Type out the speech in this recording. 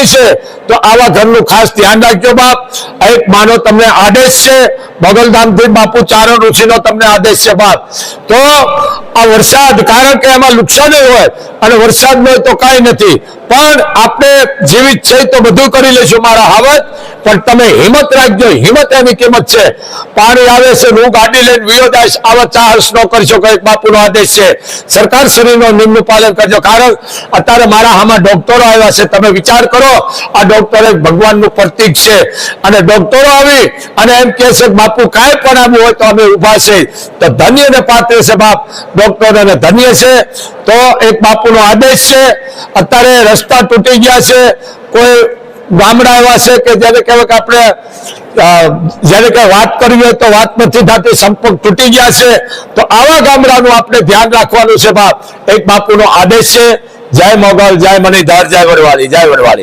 કરવાની છે તો આવા ઘરનું ખાસ ધ્યાન રાખજો બાપ। એક માનો તમને આદેશ છે, બગલધામથી બાપુ ચારણ ઋષિનો તમને આદેશ છે બાપ। તો આ વરસાદ, કારણ કે એમાં નુકસાન હોય અને વરસાદ ન હોય તો કાંઈ નથી, પણ આપણે જીવિત છે તો બધું કરી લઈશું મારા હાવત, પણ તમે હિંમત રાખજો, હિંમત એની કિંમત છે। પાણી આવે છે, હું ગાડી લઈને વિયો જઈશ, આવા ચાહસ ન કરશો, કઈક બાપુનો આદેશ છે। સરકાર શ્રીનો નિયમનું પાલન કરજો, કારણ અત્યારે મારા આમાં ડોક્ટરો આવ્યા છે, તમે વિચાર કરો, આ ડોક્ટર એક ભગવાનનું પ્રતીક છે, અને ડોક્ટરો આવી અને એમ કહે છે બાપુ કાંઈ પણ આવ્યું હોય તો અમે ઉભા છે, તો ધન્ય ને પાત્ર છે બાપ, ડોક્ટરોને ધન્ય છે। તો એક બાપુનો આદેશ છે। અત્યારે રસ્તા તૂટી ગયા છે, કોઈ ગામડા એવા છે કે જેને કહેવાય કે આપણે જેને કઈ વાત કરવી હોય તો વાત નથી થતી, સંપર્ક તૂટી ગયા છે, તો આવા ગામડાનું આપણે ધ્યાન રાખવાનું છે બાપ। એક બાપુનો આદેશ છે। જય મોગલ, જય મણિધર, જય વડવાળી, જય વડવાળી।